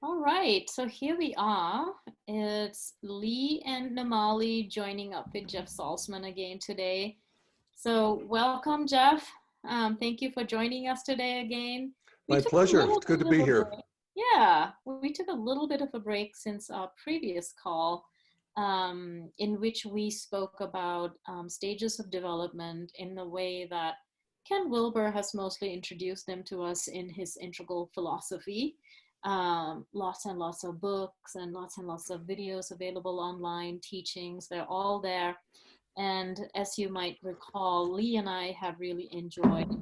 All right, so here we are. It's Lee and Namali joining up with Jeff Salzman again today. So welcome, Jeff. Thank you for joining us today again. We My took a pleasure. little It's good to bit be of a here. break. Yeah, we took a little bit of a break since our previous call, in which we spoke about stages of development in the way that Ken Wilber has mostly introduced them to us in his integral philosophy. Lots and lots of books and lots of videos available online, teachings, they're all there. And as you might recall, Lee and I have really enjoyed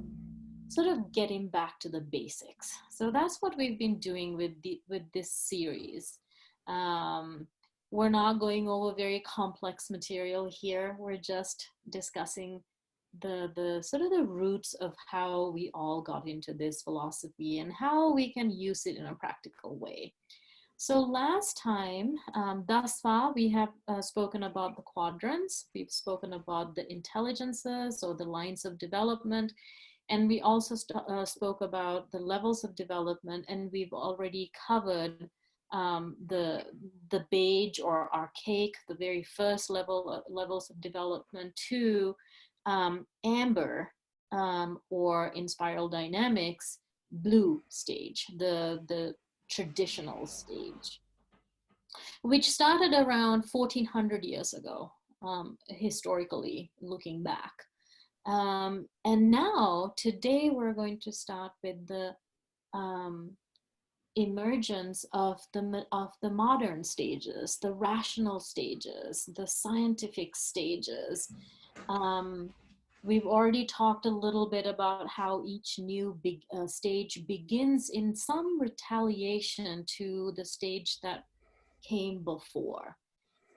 sort of getting back to the basics. So that's what we've been doing with this series. Um, we're not going over very complex material here. We're just discussing the sort of the roots of how we all got into this philosophy and how we can use it in a practical way. So last time, thus far, we have spoken about the quadrants. We've spoken about the intelligences or the lines of development. And we also spoke about the levels of development, and we've already covered the beige or archaic, the very first levels of development, to amber, or in spiral dynamics, blue stage, the traditional stage, which started around 1400 years ago, historically looking back. And now, today, we're going to start with the emergence of the modern stages, the rational stages, the scientific stages. We've already talked a little bit about how each new stage begins in some retaliation to the stage that came before.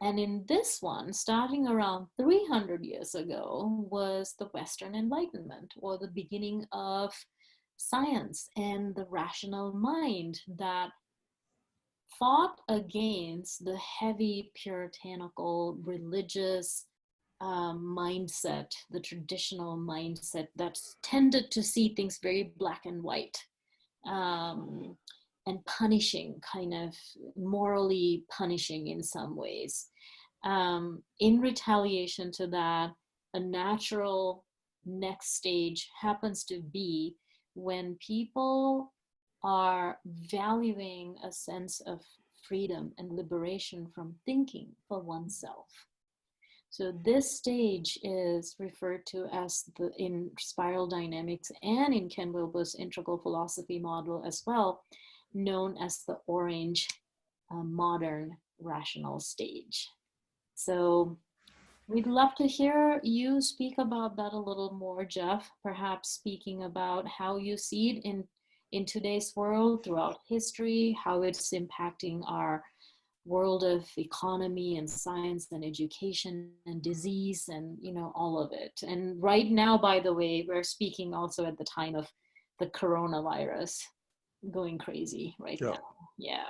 And in this one, starting around 300 years ago, was the Western Enlightenment, or the beginning of science and the rational mind that fought against the heavy puritanical religious mindset, the traditional mindset that tended to see things very black and white. And punishing, kind of morally punishing in some ways. In retaliation to that, a natural next stage happens to be when people are valuing a sense of freedom and liberation from thinking for oneself. So this stage is referred to as in spiral dynamics and in Ken Wilber's integral philosophy model as well, known as the orange modern rational stage. So we'd love to hear you speak about that a little more, Jeff, perhaps speaking about how you see it in today's world, throughout history, how it's impacting our world of economy and science and education and disease and, all of it. And right now, by the way, we're speaking also at the time of the coronavirus going crazy right Yeah, now. Yeah.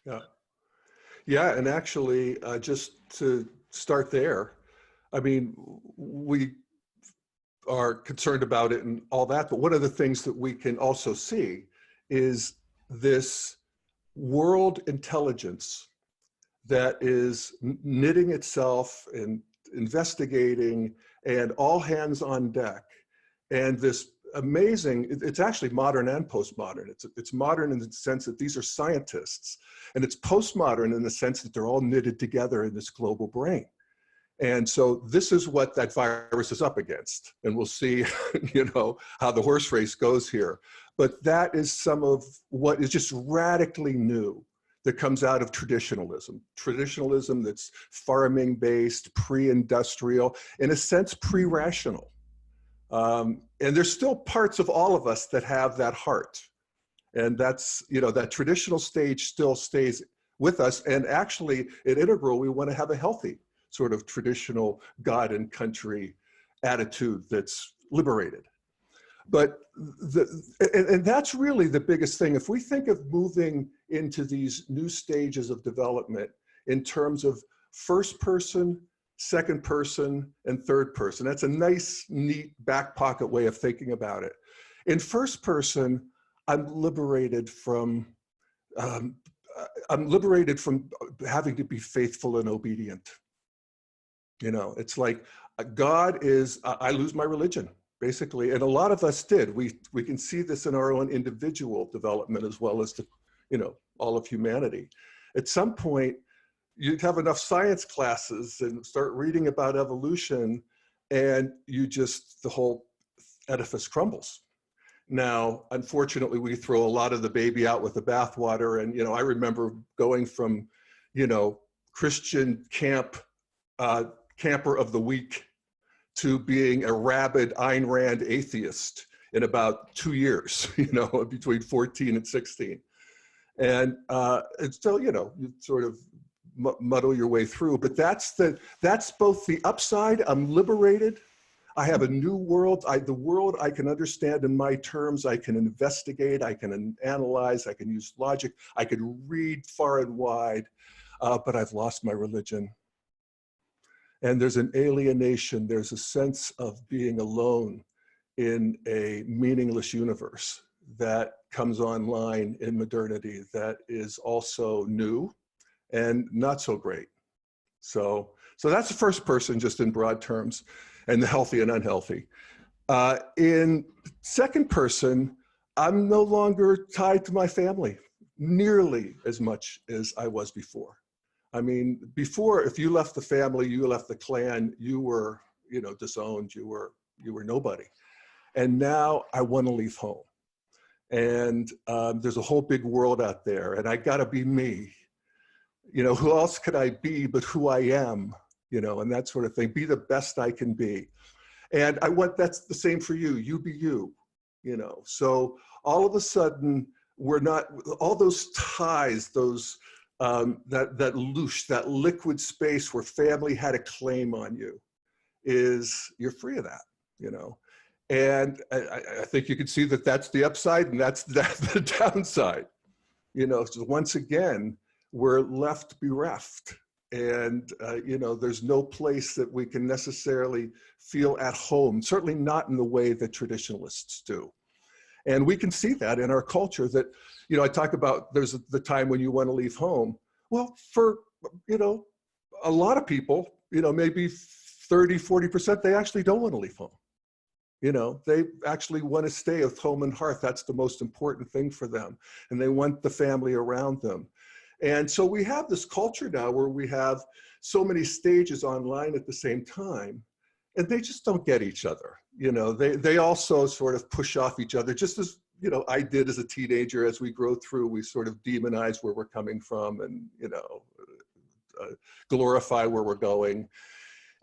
yeah, yeah. And actually, just to start there, I mean, we are concerned about it and all that, but one of the things that we can also see is this world intelligence that is knitting itself and investigating, and all hands on deck. And this amazing, it's actually modern and postmodern. It's modern in the sense that these are scientists, and it's postmodern in the sense that they're all knitted together in this global brain. And so this is what that virus is up against. And we'll see, how the horse race goes here. But that is some of what is just radically new that comes out of traditionalism that's farming based, pre-industrial, in a sense, pre-rational. And there's still parts of all of us that have that heart. And that's, that traditional stage still stays with us. And actually, at Integral, we want to have a healthy sort of traditional God and country attitude that's liberated. But and that's really the biggest thing. If we think of moving into these new stages of development in terms of first person, second person, and third person, that's a nice, neat back pocket way of thinking about it. In first person, I'm liberated from um, having to be faithful and obedient. You know, it's like God is, I lose my religion, basically. And a lot of us did. We can see this in our own individual development as well as the, you know, all of humanity. At some point, you'd have enough science classes and start reading about evolution, and the whole edifice crumbles. Now, unfortunately, we throw a lot of the baby out with the bathwater. And, you know, I remember going from, you know, Christian camper of the week to being a rabid Ayn Rand atheist in about 2 years, you know, between 14 and 16. And it's still, you know, you sort of muddle your way through, but that's both the upside. I'm liberated. I have a new world. The world I can understand in my terms. I can investigate. I can analyze. I can use logic. I can read far and wide, but I've lost my religion. And there's an alienation. There's a sense of being alone in a meaningless universe that comes online in modernity that is also new and not so great. So that's the first person, just in broad terms, and the healthy and unhealthy. In second person, I'm no longer tied to my family nearly as much as I was before. I mean, before, if you left the family, you left the clan, you were, you know, disowned, you were nobody. And now I want to leave home. And there's a whole big world out there, and I gotta be me. You know, who else could I be but who I am, you know, and that sort of thing. Be the best I can be. And that's the same for you. You be you, you know. So all of a sudden, we're not, all those ties, those, that loosh, that liquid space where family had a claim on you, you're free of that, you know. And I think you can see that that's the upside and that's the downside. You know, so once again, we're left bereft. And, you know, there's no place that we can necessarily feel at home, certainly not in the way that traditionalists do. And we can see that in our culture that, you know, I talk about there's the time when you want to leave home. Well, for, you know, a lot of people, you know, maybe 30, 40%, they actually don't want to leave home. You know, they actually want to stay with home and hearth. That's the most important thing for them. And they want the family around them. And so we have this culture now where we have so many stages online at the same time, and they just don't get each other. You know, they also sort of push off each other, just as, you know, I did as a teenager. As we grow through, we sort of demonize where we're coming from and, you know, glorify where we're going,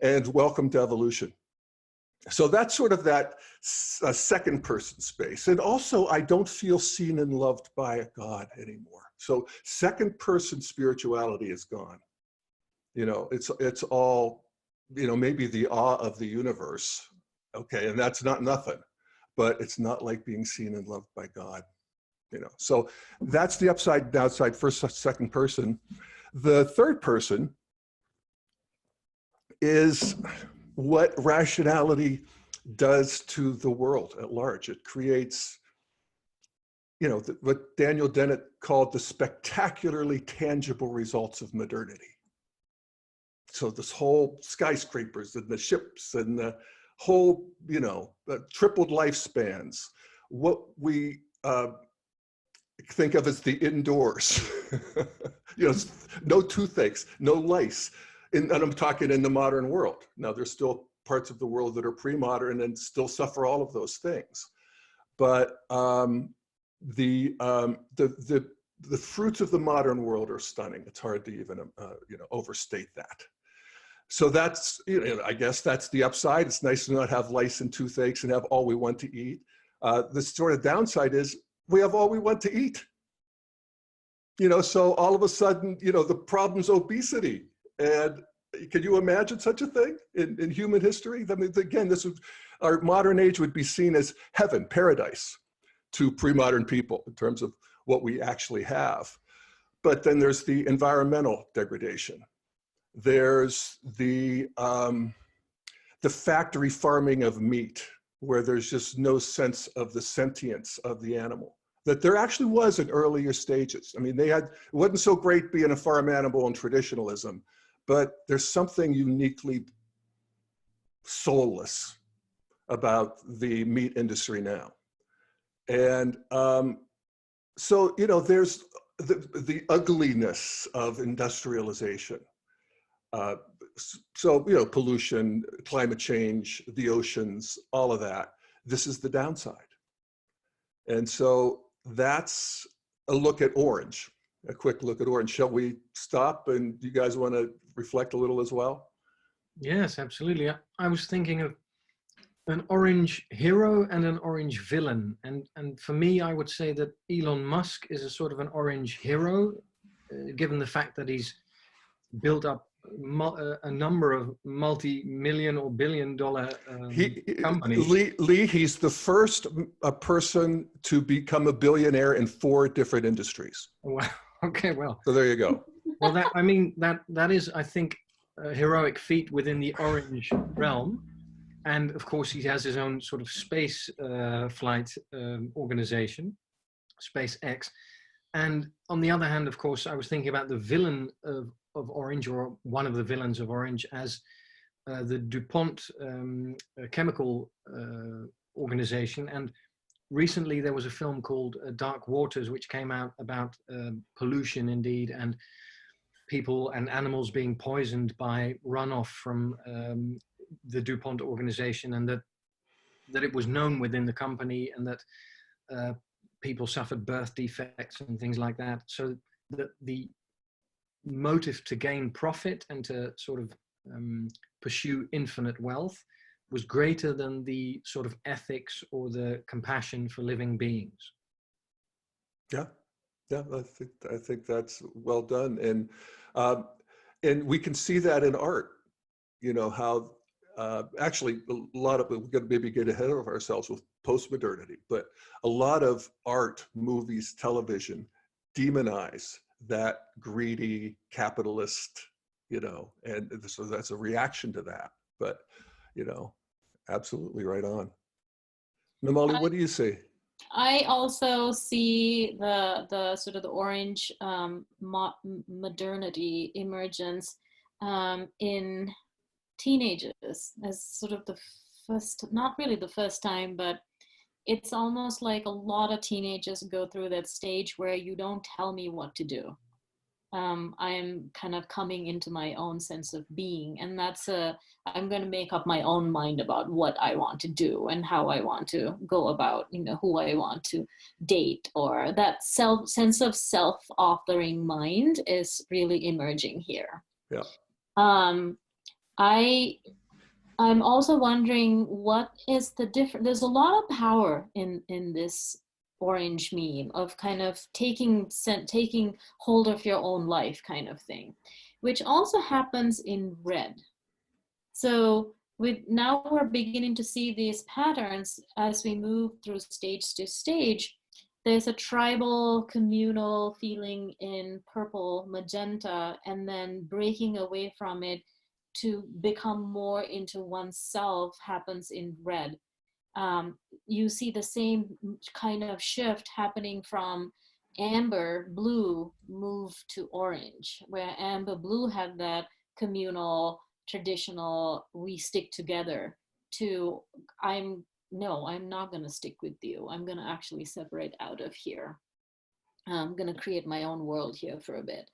and welcome to evolution. So that's sort of that second person space. And also, I don't feel seen and loved by a God anymore. So second person spirituality is gone. You know, it's all, you know, maybe the awe of the universe. Okay, and that's not nothing, but it's not like being seen and loved by God. You know, so that's the upside and downside, first, second person. The third person is what rationality does to the world at large. It creates, you know, what Daniel Dennett called the spectacularly tangible results of modernity. So this whole skyscrapers and the ships and the whole, you know, tripled lifespans, what we think of as the indoors, you know, no toothaches, no lice. And I'm talking in the modern world. Now, there's still parts of the world that are pre-modern and still suffer all of those things. But the fruits of the modern world are stunning. It's hard to even you know, overstate that. So that's, you know, I guess that's the upside. It's nice to not have lice and toothaches and have all we want to eat. The sort of downside is we have all we want to eat. You know, so all of a sudden, you know, the problem's obesity. And can you imagine such a thing in human history? I mean, again, our modern age would be seen as heaven, paradise to pre-modern people in terms of what we actually have. But then there's the environmental degradation. There's the factory farming of meat where there's just no sense of the sentience of the animal. That there actually was in earlier stages. I mean, it wasn't so great being a farm animal in traditionalism, but there's something uniquely soulless about the meat industry now. And so, you know, there's the ugliness of industrialization. So, you know, pollution, climate change, the oceans, all of that. This is the downside. And so that's a look at orange, a quick look at orange. Shall we stop and you guys want to reflect a little as well? Yes, absolutely. I was thinking of an orange hero and an orange villain. And for me, I would say that Elon Musk is a sort of an orange hero, given the fact that he's built up a number of multi-million or billion-dollar companies. Lee, he's the first person to become a billionaire in 4 different industries. Wow. Okay, well. So there you go. Well, that is, I think, a heroic feat within the orange realm. And of course, he has his own sort of space flight organization, SpaceX. And on the other hand, of course, I was thinking about the villain of Orange, or one of the villains of Orange, as the DuPont chemical organization. And recently there was a film called Dark Waters, which came out about pollution indeed, and people and animals being poisoned by runoff from the DuPont organization, and that it was known within the company, and that people suffered birth defects and things like that. So the motive to gain profit and to sort of pursue infinite wealth was greater than the sort of ethics or the compassion for living beings. Yeah, I think that's well done, and we can see that in art. You know how actually a lot of, we're going to maybe get ahead of ourselves with postmodernity, but a lot of art, movies, television demonize that greedy capitalist, you know, and so that's a reaction to that. But, you know, absolutely right on. Namali, what do you see? I also see the sort of the orange modernity emergence in teenagers as sort of the first, not really the first time, but it's almost like a lot of teenagers go through that stage where you don't tell me what to do. I am kind of coming into my own sense of being, and I'm going to make up my own mind about what I want to do and how I want to go about, you know, who I want to date, or that sense of self-authoring mind is really emerging here. Yeah. I'm also wondering, what is the difference? There's a lot of power in this orange meme of kind of taking hold of your own life kind of thing, which also happens in red. So now we're beginning to see these patterns as we move through stage to stage. There's a tribal, communal feeling in purple, magenta, and then breaking away from it to become more into oneself happens in red. You see the same kind of shift happening from amber blue move to orange, where amber blue had that communal, traditional, we stick together, to I'm not going to stick with you. I'm going to actually separate out of here. I'm going to create my own world here for a bit.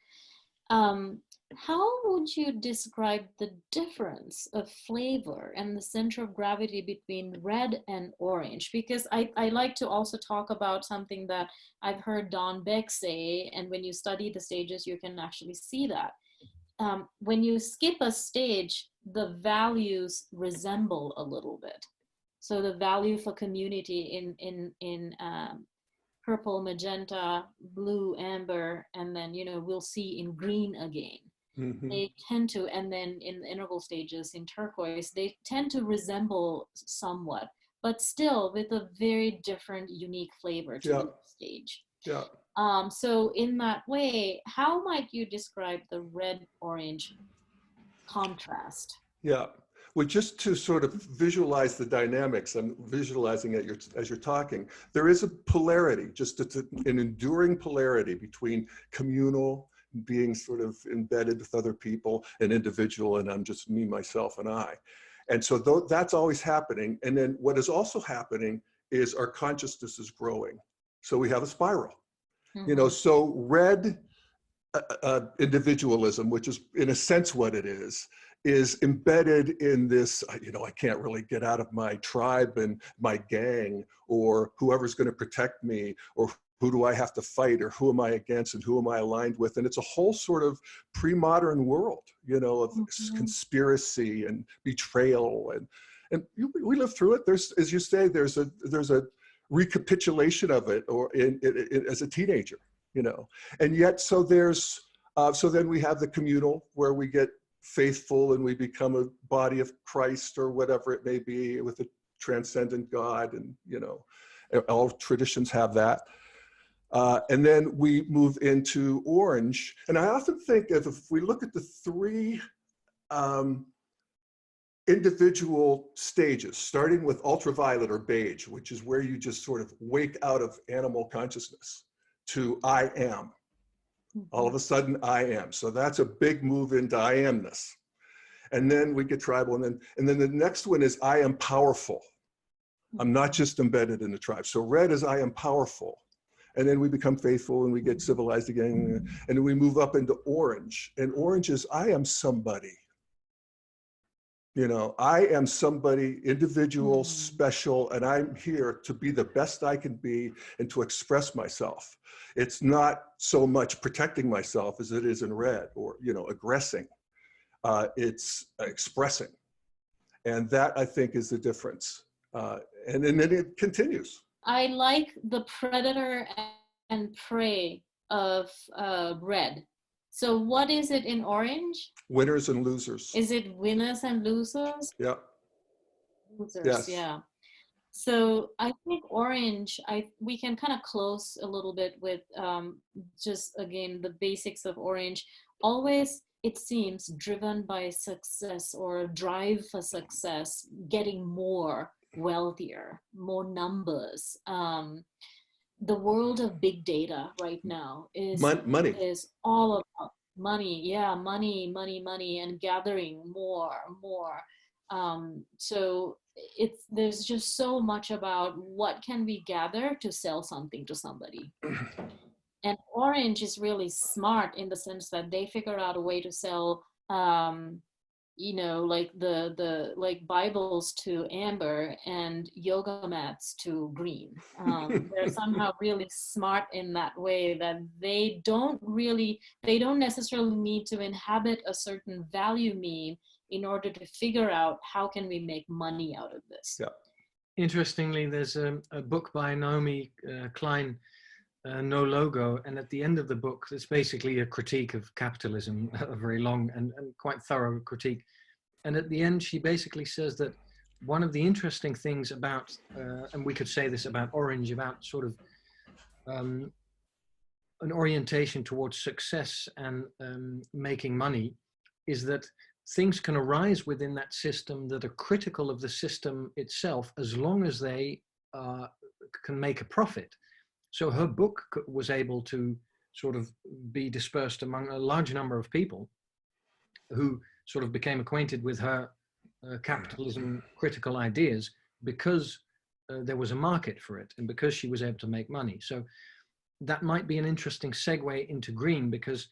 How would you describe the difference of flavor and the center of gravity between red and orange? Because I like to also talk about something that I've heard Don Beck say, and when you study the stages, you can actually see that. When you skip a stage, the values resemble a little bit. So the value for community in purple, magenta, blue, amber, and then, you know, we'll see in green again. Mm-hmm. They tend to, and then in the interval stages in turquoise, they tend to resemble somewhat, but still with a very different, unique flavor to the stage. Yeah. So in that way, how might you describe the red-orange contrast? Yeah. Well, just to sort of visualize the dynamics, I'm visualizing it as you're talking. There is a polarity, just an enduring polarity between communal, being sort of embedded with other people, and individual, and I'm just me, myself, and I. And so that's always happening. And then what is also happening is our consciousness is growing. So we have a spiral. You know, so red individualism, which is in a sense what it is embedded in this, you know, I can't really get out of my tribe and my gang, or whoever's going to protect me, or who do I have to fight, or who am I against, and who am I aligned with? And it's a whole sort of pre-modern world, you know, of conspiracy and betrayal, and we live through it. There's, as you say, there's a recapitulation of it, or as a teenager, you know, and yet so there's so then we have the communal, where we get faithful and we become a body of Christ, or whatever it may be, with a transcendent God, and you know, all traditions have that. And then we move into orange, and I often think if we look at the three individual stages, starting with ultraviolet or beige, which is where you just sort of wake out of animal consciousness, to I am. All of a sudden, I am. So that's a big move into I amness. And then we get tribal, and then the next one is I am powerful. I'm not just embedded in the tribe. So red is I am powerful. And then we become faithful, and we get civilized again. And then we move up into orange. And orange is I am somebody. You know, I am somebody individual, special, and I'm here to be the best I can be and to express myself. It's not so much protecting myself as it is in red, or, you know, aggressing. It's expressing. And that, I think, is the difference. And then it continues. I like the predator and prey of red. So what is it in orange? Winners and losers. Is it winners and losers? Yeah. Losers, yes. Yeah. So I think orange, we can kind of close a little bit with just, again, the basics of orange. Always, it seems, driven by success or drive for success, getting more, wealthier, more numbers. The world of big data right now is money. Is all about money. Yeah, money, and gathering more. So there's just so much about what can we gather to sell something to somebody. And orange is really smart in the sense that they figure out a way to sell you know, like the like Bibles to amber and yoga mats to green. They're somehow really smart in that way, that they don't necessarily need to inhabit a certain value mean in order to figure out how can we make money out of this. Yeah. Interestingly, there's a book by Naomi Klein, No Logo, and at the end of the book, it's basically a critique of capitalism, a very long and quite thorough critique. And at the end, she basically says that one of the interesting things about, and we could say this about orange, about sort of an orientation towards success and making money, is that things can arise within that system that are critical of the system itself, as long as they can make a profit. So her book was able to sort of be dispersed among a large number of people who sort of became acquainted with her capitalism critical ideas, because there was a market for it, and because she was able to make money. So that might be an interesting segue into green, because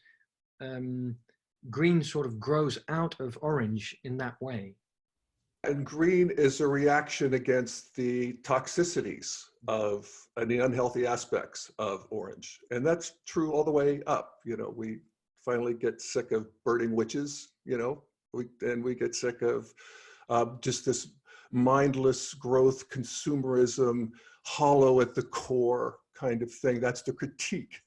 green sort of grows out of orange in that way. And green is a reaction against the toxicities of and the unhealthy aspects of orange. And that's true all the way up. You know, we finally get sick of burning witches, you know, and we get sick of just this mindless growth, consumerism, hollow at the core kind of thing. That's the critique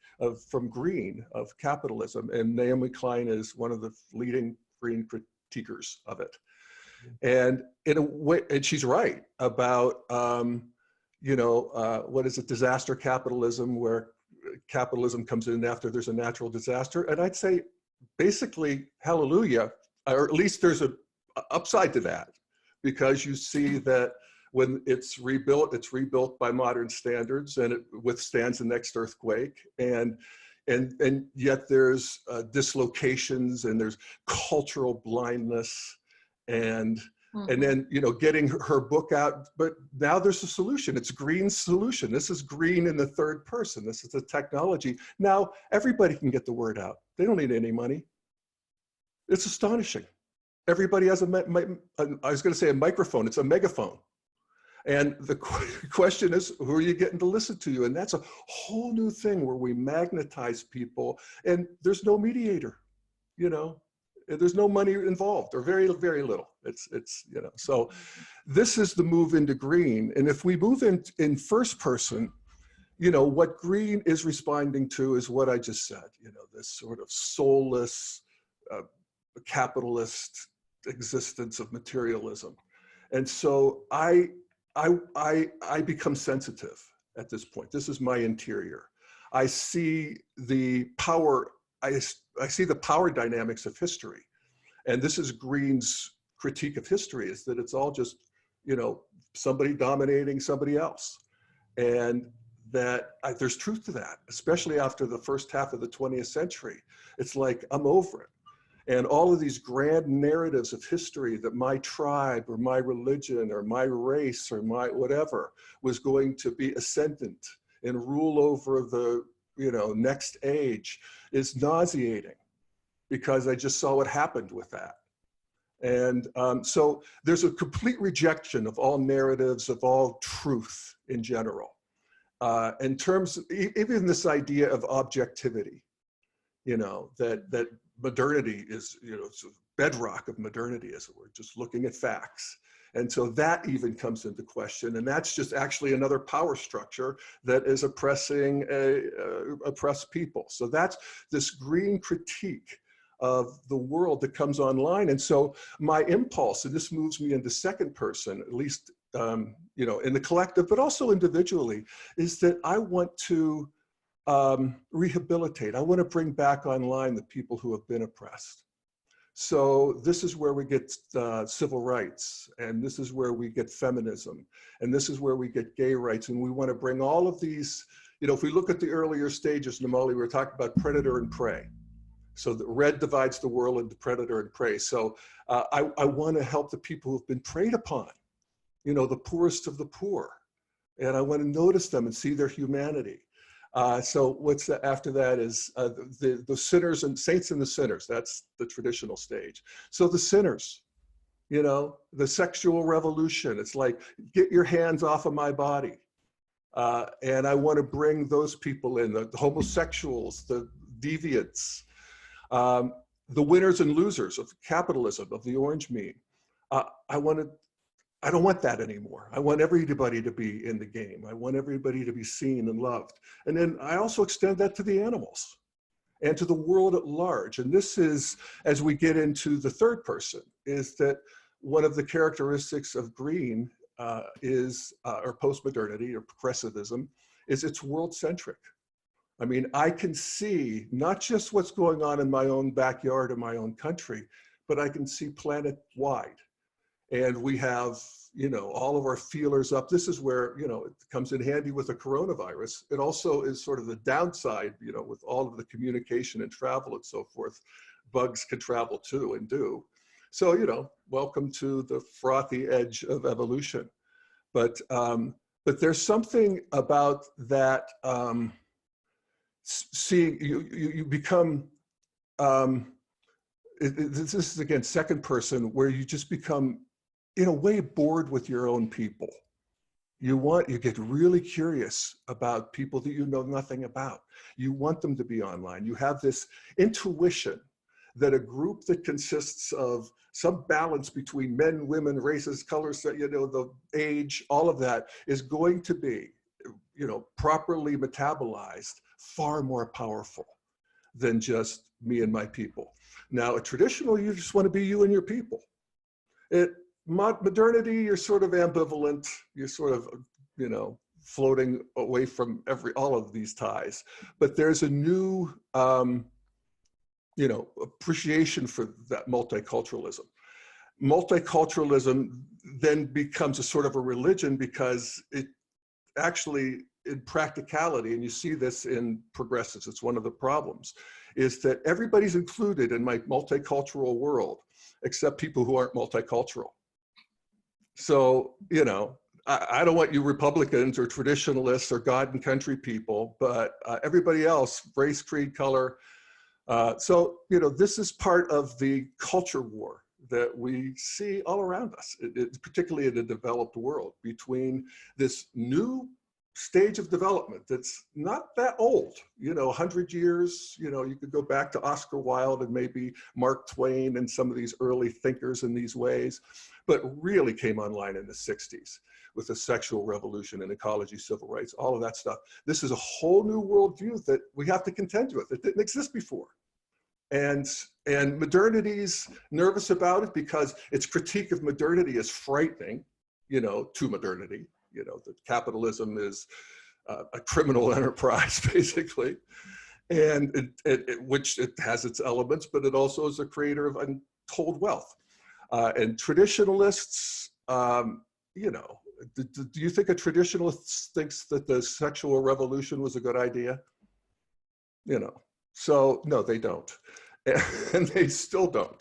from green of capitalism. And Naomi Klein is one of the leading green critiquers of it. And in a way, and she's right about, you know, what is it, disaster capitalism, where capitalism comes in after there's a natural disaster. And I'd say basically, hallelujah, or at least there's an upside to that. because you see that when it's rebuilt by modern standards, and it withstands the next earthquake. And yet there's dislocations, and there's cultural blindness, and then, you know, getting her book out. But now there's a solution. It's Green's solution. This is Green in the third person. This is the technology. Now everybody can get the word out. They don't need any money. It's astonishing. Everybody has I was going to say a microphone. It's a megaphone. And the question is, who are you getting to listen to you? And that's a whole new thing where we magnetize people, and there's no mediator, you know, there's no money involved, or very, very little. It's, you know, so this is the move into Green. And if we move in first person, you know, what Green is responding to is what I just said, you know, this sort of soulless, capitalist existence of materialism. And so I become sensitive at this point. This is my interior. I see the power, I see the power dynamics of history. And this is Green's critique of history, is that it's all just, you know, somebody dominating somebody else. And that there's truth to that, especially after the first half of the 20th century. It's like, I'm over it. And all of these grand narratives of history that my tribe or my religion or my race or my whatever was going to be ascendant and rule over the, you know, next age is nauseating, because I just saw what happened with that. And so there's a complete rejection of all narratives, of all truth in general. In terms of even this idea of objectivity, you know, that modernity is, you know, it's a bedrock of modernity, as it were, just looking at facts. And so that even comes into question. And that's just actually another power structure that is oppressing oppressed people. So that's this Green critique of the world that comes online. And so my impulse, and this moves me into second person, at least, you know, in the collective, but also individually, is that I want to rehabilitate. I want to bring back online the people who have been oppressed. So this is where we get civil rights, and this is where we get feminism, and this is where we get gay rights. And we want to bring all of these, you know, if we look at the earlier stages, Namali, we were talking about predator and prey. So the red divides the world into predator and prey. So I want to help the people who've been preyed upon, you know, the poorest of the poor. And I want to notice them and see their humanity. So what's after that is the sinners and saints and the sinners. That's the traditional stage. So the sinners, you know, the sexual revolution. It's like, get your hands off of my body. And I want to bring those people in, the homosexuals, the deviants, the winners and losers of capitalism, of the orange meme. I don't want that anymore. I want everybody to be in the game. I want everybody to be seen and loved. And then I also extend that to the animals and to the world at large. And this is, as we get into the third person, is that one of the characteristics of Green or postmodernity or progressivism, is it's world-centric. I mean, I can see not just what's going on in my own backyard or my own country, but I can see planet-wide. And we have, you know, all of our feelers up. This is where, you know, it comes in handy with the coronavirus. It also is sort of the downside, you know, with all of the communication and travel and so forth. Bugs can travel too and do. So, you know, welcome to the frothy edge of evolution. But there's something about that, seeing, you become, this is again, second person, where you just become, in a way, bored with your own people. You get really curious about people that you know nothing about. You want them to be online. You have this intuition that a group that consists of some balance between men, women, races, colors, you know, the age, all of that is going to be, you know, properly metabolized, far more powerful than just me and my people. Now, a traditional, you just want to be you and your people. Modernity, you're sort of ambivalent. You're sort of, you know, floating away from all of these ties. But there's a new, you know, appreciation for that multiculturalism. multiculturalism then becomes a sort of a religion, because it actually, in practicality, and you see this in progressives, it's one of the problems, is that everybody's included in my multicultural world, except people who aren't multicultural. So, you know, I don't want you Republicans or traditionalists or God and country people, but everybody else, race, creed, color. So, you know, this is part of the culture war that we see all around us, particularly in the developed world, between this new stage of development that's not that old, you know, 100 years, you know, you could go back to Oscar Wilde and maybe Mark Twain and some of these early thinkers in these ways, but really came online in the 60s with the sexual revolution and ecology, civil rights, all of that stuff. This is a whole new worldview that we have to contend with. It didn't exist before. And modernity's nervous about it because its critique of modernity is frightening, you know, to modernity. You know, that capitalism is a criminal enterprise, basically, and which it has its elements, but it also is a creator of untold wealth. And traditionalists, you know, do you think a traditionalist thinks that the sexual revolution was a good idea? You know, so no, they don't, and they still don't,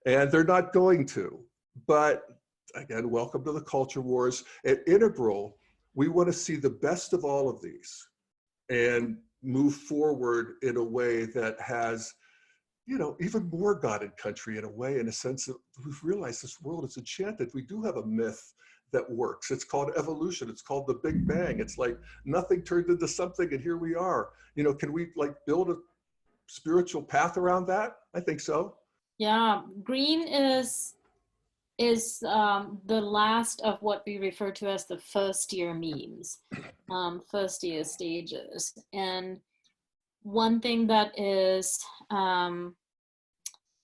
and they're not going to. But again, welcome to the culture wars. At Integral, we want to see the best of all of these and move forward in a way that has, you know, even more God and country in a way, in a sense that we've realized this world is enchanted. We do have a myth that works. It's called evolution. It's called the Big Bang. It's like nothing turned into something and here we are. You know, can we like build a spiritual path around that? I think so. Yeah, green is the last of what we refer to as the first year memes, first year stages. And one thing that is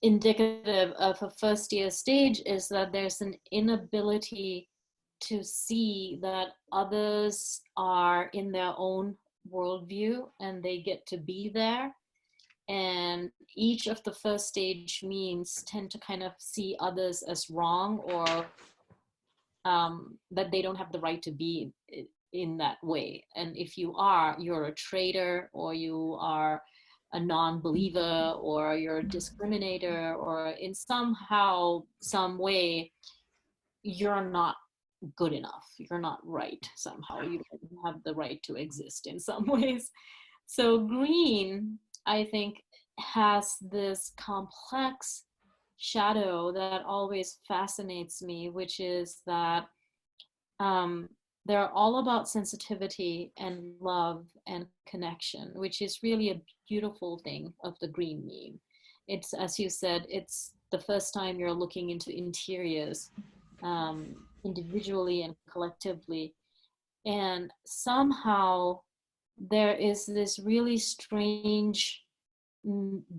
indicative of a first year stage is that there's an inability to see that others are in their own worldview and they get to be there. And each of the first stage memes tend to kind of see others as wrong, or that they don't have the right to be in that way. And if you are, you're a traitor, or you are a non-believer, or you're a discriminator, or in somehow, some way, you're not good enough. You're not right somehow. You don't have the right to exist in some ways. So green, I think, has this complex shadow that always fascinates me, which is that they're all about sensitivity and love and connection, which is really a beautiful thing of the green meme. It's, as you said, it's the first time you're looking into interiors, individually and collectively. And somehow there is this really strange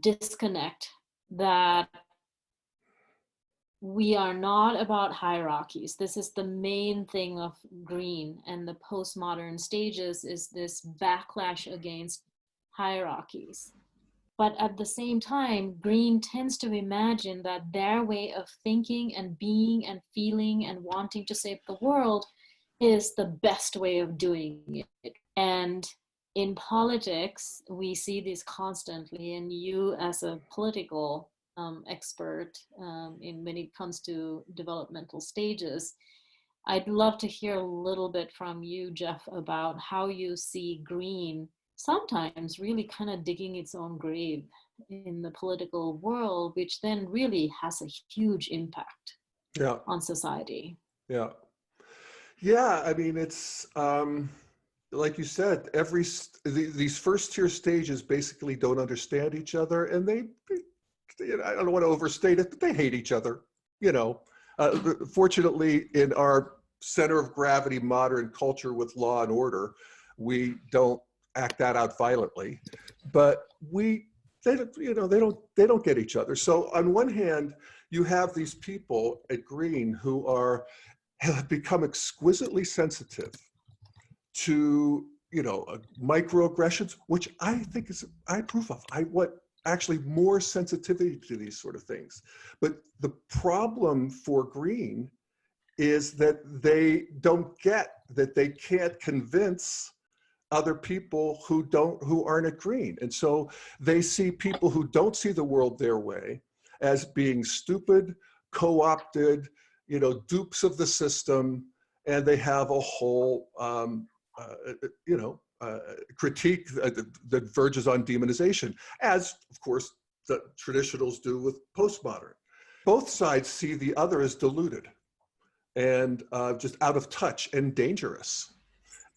disconnect that we are not about hierarchies. This is the main thing of green and the postmodern stages, is this backlash against hierarchies. But at the same time, green tends to imagine that their way of thinking and being and feeling and wanting to save the world is the best way of doing it. And in politics, we see this constantly, and you as a political expert when it comes to developmental stages, I'd love to hear a little bit from you, Jeff, about how you see green sometimes really kind of digging its own grave in the political world, which then really has a huge impact on society. Yeah. I mean, it's like you said, these first tier stages basically don't understand each other, and they I don't want to overstate it, but they hate each other. You know, fortunately, in our center of gravity modern culture with law and order, we don't act that out violently, but they don't get each other. So on one hand, you have these people at Green who have become exquisitely sensitive to, you know, microaggressions, which I think I approve of. actually more sensitivity to these sort of things. But the problem for green is that they don't get that they can't convince other people who aren't at green. And so they see people who don't see the world their way as being stupid, co-opted, dupes of the system, and they have a whole, critique that verges on demonization, as of course the traditionals do with postmodern. Both sides see the other as deluded and just out of touch and dangerous.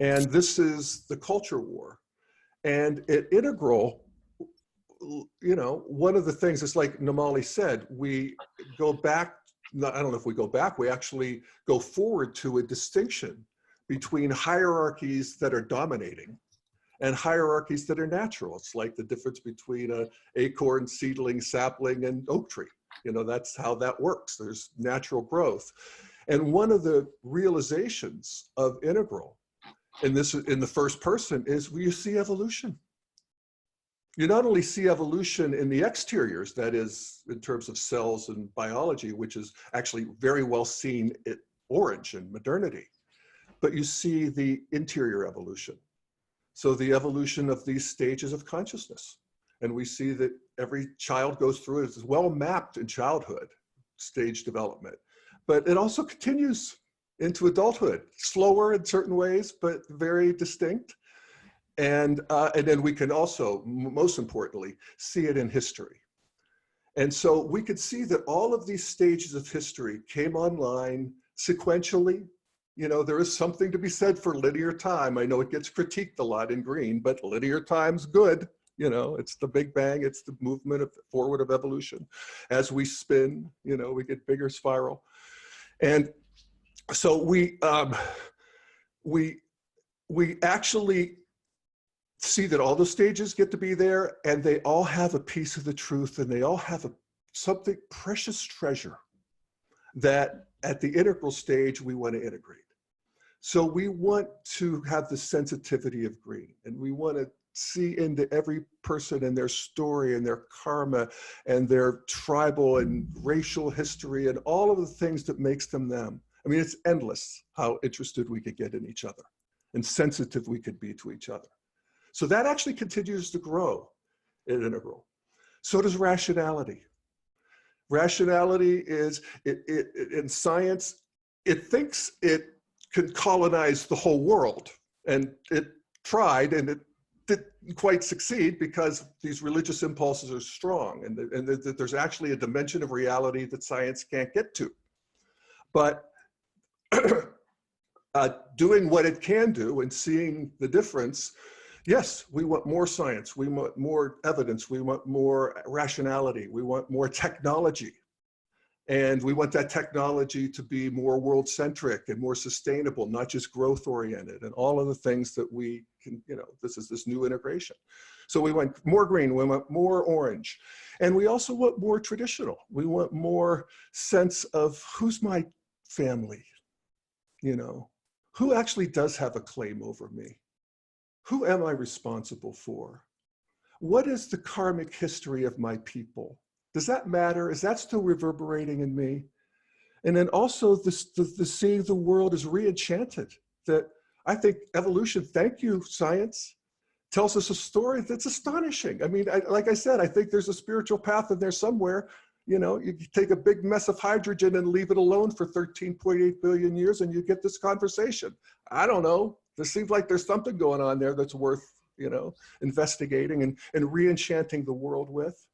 And this is the culture war. And at Integral, one of the things, it's like Namali said, we go back, I don't know if we go back, we actually go forward to a distinction between hierarchies that are dominating and hierarchies that are natural. It's like the difference between an acorn, seedling, sapling, and oak tree. That's how that works. There's natural growth. And one of the realizations of Integral, and this in the first person, is you see evolution. You not only see evolution in the exteriors, that is in terms of cells and biology, which is actually very well seen at Orange and modernity, but you see the interior evolution. So the evolution of these stages of consciousness. And we see that every child goes through it. It's well mapped in childhood, stage development, but it also continues into adulthood, slower in certain ways, but very distinct. And then we can also, most importantly, see it in history. And so we could see that all of these stages of history came online sequentially. There is something to be said for linear time. I know it gets critiqued a lot in green, but linear time's good. It's the Big Bang, it's the movement forward of evolution. As we spin, we get bigger spiral. And so we actually see that all the stages get to be there, and they all have a piece of the truth, and they all have something precious treasure that at the integral stage we want to integrate. So we want to have the sensitivity of green, and we want to see into every person and their story and their karma and their tribal and racial history and all of the things that makes them them. I mean, it's endless how interested we could get in each other and sensitive we could be to each other. So that actually continues to grow in Integral. So does rationality. Rationality is, in science, it thinks it could colonize the whole world. And it tried, and it didn't quite succeed because these religious impulses are strong, and that there's actually a dimension of reality that science can't get to. But doing what it can do and seeing the difference, yes, we want more science, we want more evidence, we want more rationality, we want more technology. And we want that technology to be more world-centric and more sustainable, not just growth-oriented, and all of the things that we can, this is this new integration. So we want more green, we want more orange. And we also want more traditional. We want more sense of who's my family, who actually does have a claim over me? Who am I responsible for? What is the karmic history of my people? Does that matter? Is that still reverberating in me? And then also the seeing the world as re-enchanted, that I think evolution, thank you, science, tells us a story that's astonishing. I mean, like I said, I think there's a spiritual path in there somewhere. You take a big mess of hydrogen and leave it alone for 13.8 billion years and you get this conversation. I don't know. There seems like there's something going on there that's worth, investigating and re-enchanting the world with.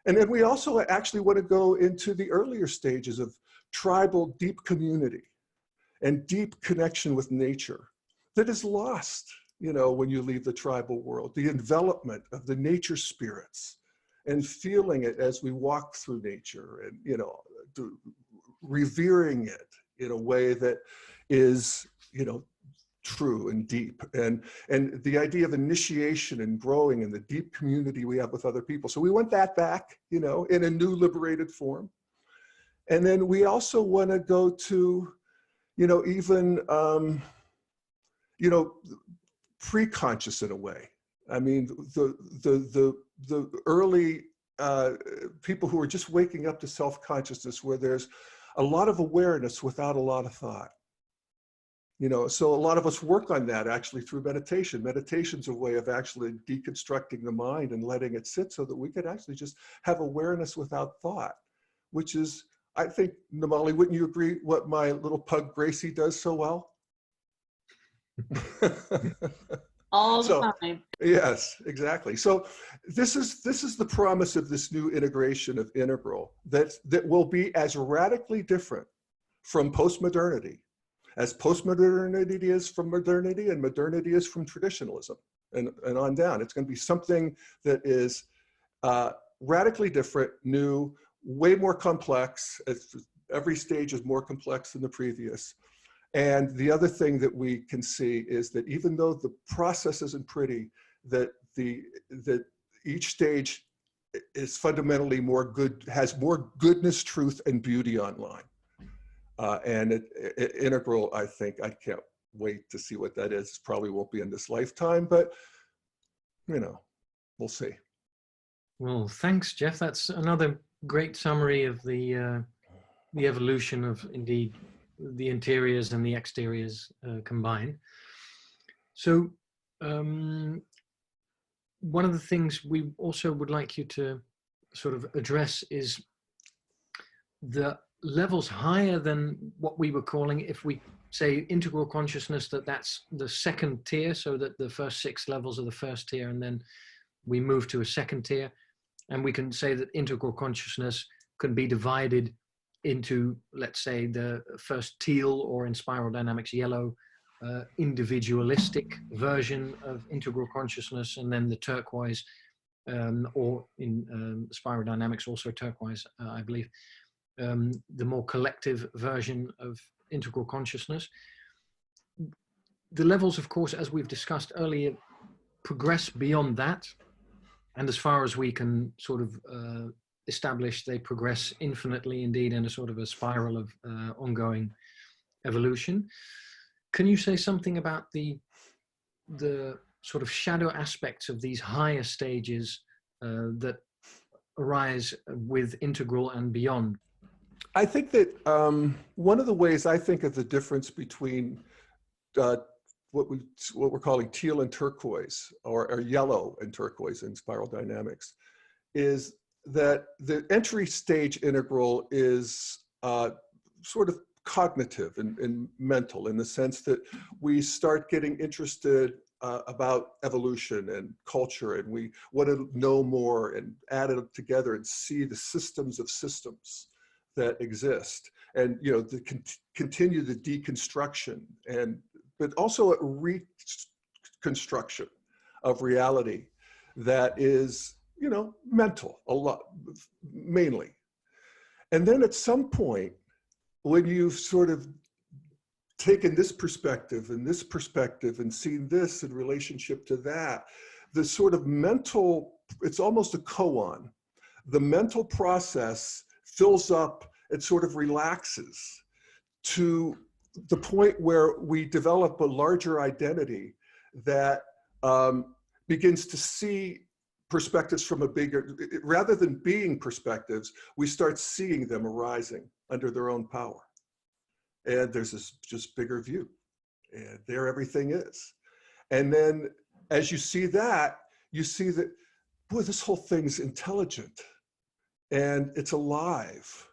And then we also actually want to go into the earlier stages of tribal deep community and deep connection with nature that is lost, when you leave the tribal world, the envelopment of the nature spirits and feeling it as we walk through nature and, revering it in a way that is, true and deep, and the idea of initiation and growing and the deep community we have with other people. So we want that back, in a new liberated form. And then we also want to go to, even, pre-conscious in a way. I mean, the early people who are just waking up to self-consciousness, where there's a lot of awareness without a lot of thought. You know, so a lot of us work on that actually through meditation. Meditation's a way of actually deconstructing the mind and letting it sit so that we could actually just have awareness without thought, which is, I think, Namali, wouldn't you agree, what my little pug Gracie does so well? All the So, time. yes, exactly. So this is the promise of this new integration of integral that will be as radically different from postmodernity as postmodernity is from modernity and modernity is from traditionalism, and on down. It's going to be something that is radically different, new, way more complex. Every stage is more complex than the previous. And the other thing that we can see is that even though the process isn't pretty, that each stage is fundamentally more good, has more goodness, truth, and beauty online. And integral, I think, I can't wait to see what that is. Probably won't be in this lifetime, but you know, we'll see. Well, thanks, Jeff. That's another great summary of the evolution of, indeed, the interiors and the exteriors combined. So one of the things we also would like you to sort of address is the levels higher than what we were calling, if we say integral consciousness, that's the second tier, so that the first 6 levels are the first tier, and then we move to a second tier. And we can say that integral consciousness can be divided into, let's say, the first teal, or in spiral dynamics yellow, individualistic version of integral consciousness, and then the turquoise, or in spiral dynamics also turquoise, I believe, the more collective version of integral consciousness. The levels, of course, as we've discussed earlier, progress beyond that. And as far as we can sort of establish, they progress infinitely, indeed, in a sort of a spiral of ongoing evolution. Can you say something about the sort of shadow aspects of these higher stages that arise with integral and beyond? I think that one of the ways I think of the difference between what we're calling teal and turquoise, or yellow and turquoise in spiral dynamics, is that the entry stage integral is sort of cognitive and mental, in the sense that we start getting interested about evolution and culture, and we want to know more and add it together and see the systems of systems that exist, and you know, continue the deconstruction, but also a reconstruction of reality that is, you know, mental a lot, mainly. And then at some point, when you've sort of taken this perspective and seen this in relationship to that, the sort of mental, it's almost a koan. The mental process fills up and sort of relaxes to the point where we develop a larger identity that begins to see perspectives from a bigger, rather than being perspectives, we start seeing them arising under their own power. And there's this just bigger view, and there everything is. And then as you see that, boy, this whole thing's intelligent, and it's alive,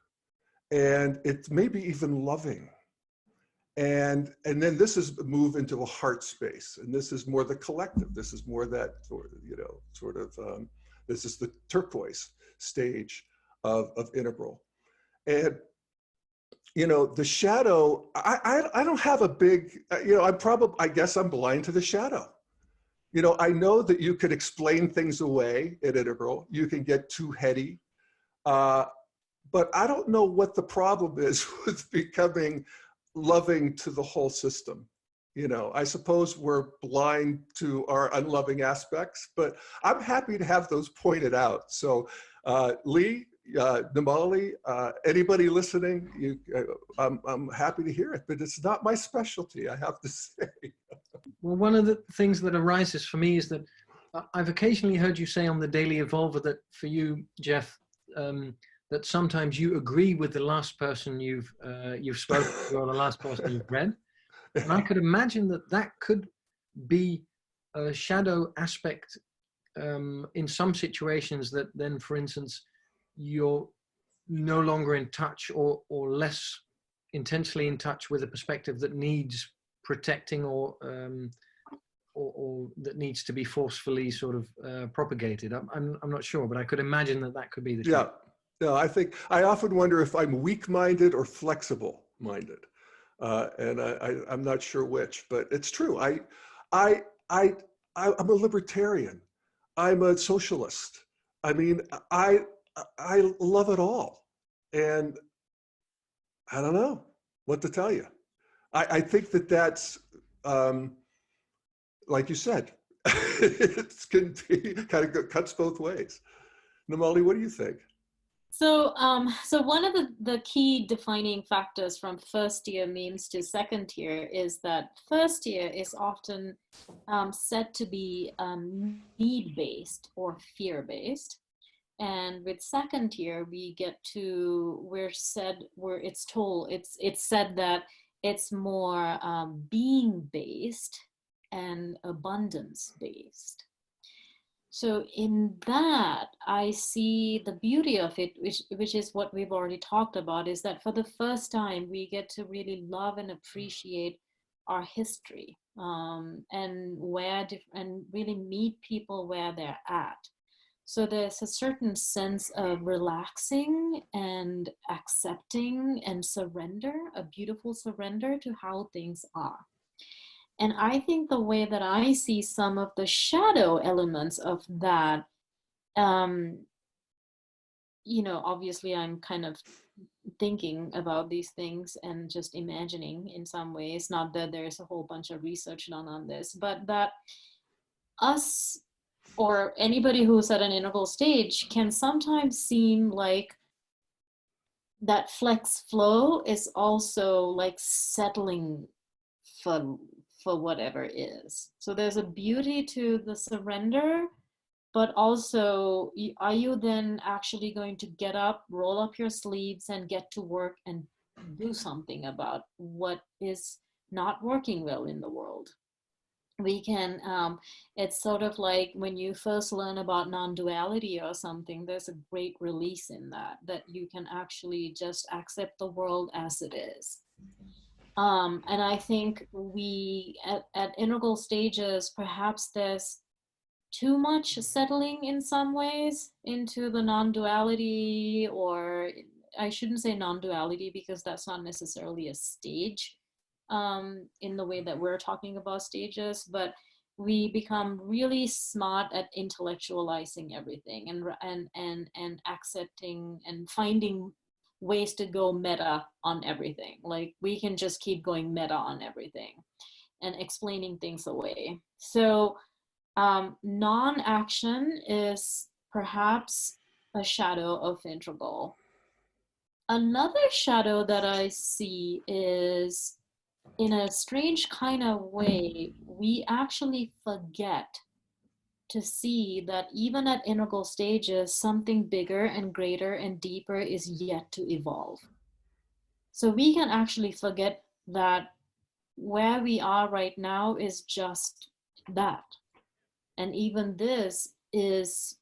and it's maybe even loving. And then this is a move into a heart space, and this is more the collective. This is more that, you know, this is the turquoise stage of integral. And you know, the shadow, I don't have a big, you know, I guess I'm blind to the shadow. You know, I know that you could explain things away at integral. You can get too heady. But I don't know what the problem is with becoming loving to the whole system. You know, I suppose we're blind to our unloving aspects, but I'm happy to have those pointed out. So Lee, Namali, anybody listening, I'm happy to hear it, but it's not my specialty, I have to say. Well, one of the things that arises for me is that I've occasionally heard you say on the Daily Evolver that for you, Jeff, that sometimes you agree with the last person you've spoken to or the last person you've read. And I could imagine that that could be a shadow aspect in some situations, that then, for instance, you're no longer in touch or less intensely in touch with a perspective that needs protecting or that needs to be forcefully sort of propagated. I'm not sure, but I could imagine that that could be the case. Yeah. No, I often wonder if I'm weak-minded or flexible-minded, and I'm not sure which, but it's true. I'm a libertarian. I'm a socialist. I mean, I love it all, and I don't know what to tell you. I think that's like you said, it can be kind of cuts both ways. Namali, what do you think? So, so one of the key defining factors from first year memes to second year is that first year is often said to be need-based or fear-based. And with second year, we get to, it's said that it's more being-based and abundance-based. So in that, I see the beauty of it, which is what we've already talked about, is that for the first time, we get to really love and appreciate our history and really meet people where they're at. So there's a certain sense of relaxing and accepting and surrender, a beautiful surrender to how things are. And I think the way that I see some of the shadow elements of that, obviously I'm kind of thinking about these things and just imagining in some ways, not that there's a whole bunch of research done on this, but that us or anybody who's at an integral stage can sometimes seem like that flex flow is also like settling for whatever is. So there's a beauty to the surrender, but also are you then actually going to get up, roll up your sleeves and get to work and do something about what is not working well in the world? We can, it's sort of like when you first learn about non-duality or something, there's a great release in that you can actually just accept the world as it is. And I think we, at integral stages, perhaps there's too much settling in some ways into the non-duality, or I shouldn't say non-duality because that's not necessarily a stage in the way that we're talking about stages, but we become really smart at intellectualizing everything and accepting and finding ways to go meta on everything. Like we can just keep going meta on everything and explaining things away. So non-action is perhaps a shadow of integral. Another shadow that I see is, in a strange kind of way, we actually forget to see that even at integral stages, something bigger and greater and deeper is yet to evolve. So we can actually forget that where we are right now is just that. And even this is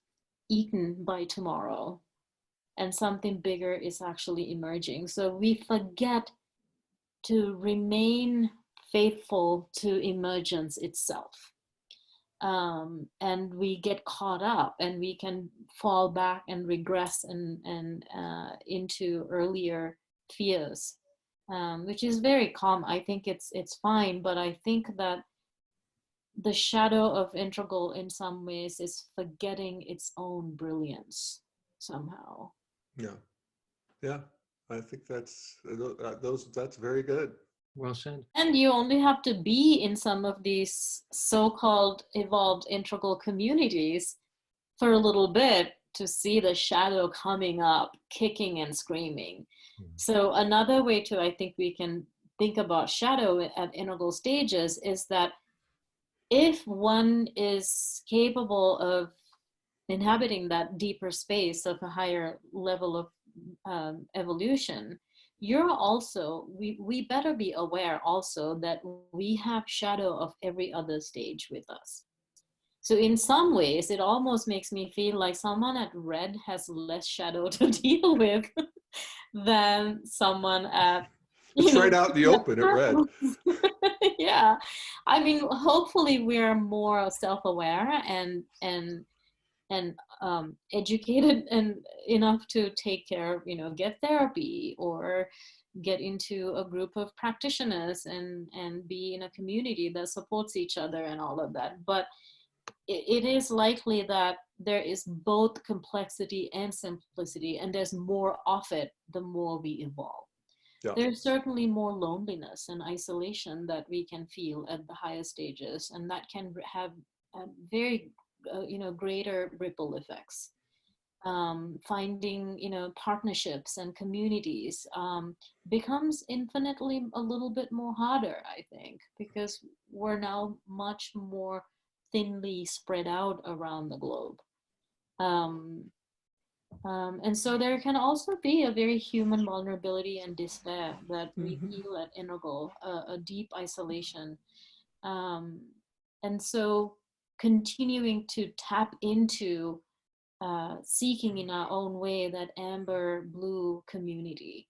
eaten by tomorrow, and something bigger is actually emerging. So we forget to remain faithful to emergence itself. And we get caught up and we can fall back and regress and into earlier fears, which is very calm. I think it's fine, but I think that the shadow of integral in some ways is forgetting its own brilliance somehow. Yeah, I think that's very good. Well said. And you only have to be in some of these so-called evolved integral communities for a little bit to see the shadow coming up, kicking and screaming. So another way to, I think we can think about shadow at integral stages is that if one is capable of inhabiting that deeper space of a higher level of evolution, you're also, we better be aware also that we have shadow of every other stage with us. So in some ways, it almost makes me feel like someone at red has less shadow to deal with than someone at, It's right out in the open at red. Yeah, I mean, hopefully we're more self-aware and educated and enough to take care of, get therapy or get into a group of practitioners and be in a community that supports each other and all of that. But it is likely that there is both complexity and simplicity, and there's more of it the more we evolve. Yeah. There's certainly more loneliness and isolation that we can feel at the higher stages, and that can have very greater ripple effects. Finding partnerships and communities becomes infinitely a little bit more harder, I think, because we're now much more thinly spread out around the globe. And so there can also be a very human vulnerability and despair that we feel at Integral, a deep isolation. And so continuing to tap into seeking in our own way that amber blue community.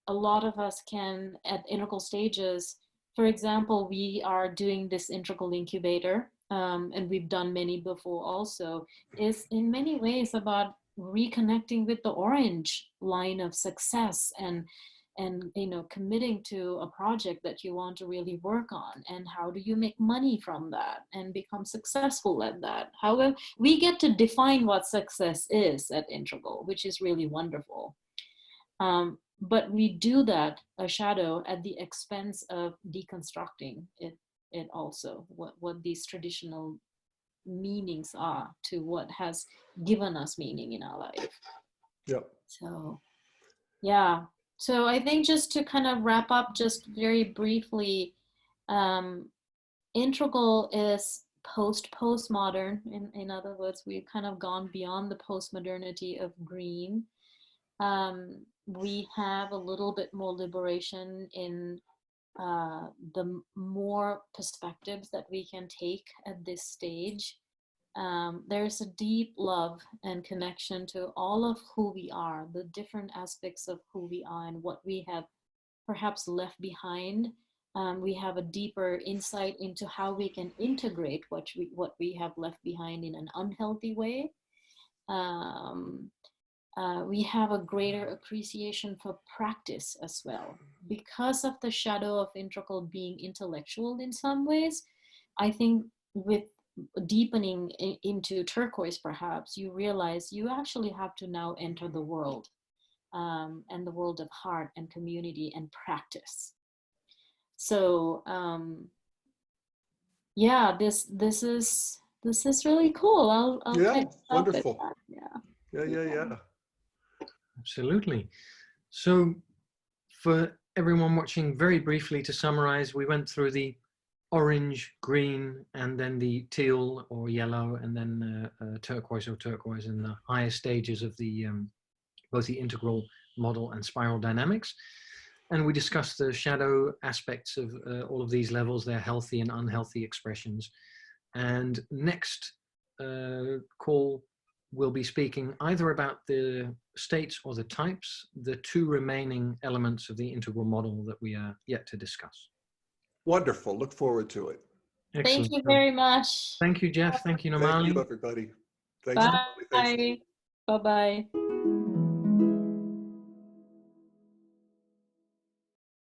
A lot of us can, at Integral stages, for example, we are doing this Integral incubator, and we've done many before also, is in many ways about reconnecting with the orange line of success and committing to a project that you want to really work on, and how do you make money from that and become successful at that. However, we get to define what success is at Integral, which is really wonderful. But we do that, a shadow, at the expense of deconstructing it also, what these traditional meanings are to what has given us meaning in our life. Yep. So, yeah. So I think just to kind of wrap up just very briefly, Integral is postmodern. In other words, we've kind of gone beyond the postmodernity of green. We have a little bit more liberation in the more perspectives that we can take at this stage. There's a deep love and connection to all of who we are, the different aspects of who we are and what we have perhaps left behind. We have a deeper insight into how we can integrate what we have left behind in an unhealthy way. We have a greater appreciation for practice as well. Because of the shadow of Integral being intellectual in some ways, I think with deepening into turquoise, perhaps, you realize you actually have to now enter the world, and the world of heart and community and practice. So yeah, this is really cool. I'll Yeah, kind of wonderful. Yeah. Absolutely. So for everyone watching, very briefly to summarize, we went through the orange, green, and then the teal or yellow, and then turquoise in the higher stages of the both the integral model and spiral dynamics. And we discussed the shadow aspects of all of these levels, their healthy and unhealthy expressions. And next call, we'll be speaking either about the states or the types, the two remaining elements of the integral model that we are yet to discuss. Wonderful. Look forward to it. Excellent. Thank you very much. Thank you, Jeff. Thank you, Nomali. Thank you, everybody. Thanks. Bye. Bye-bye.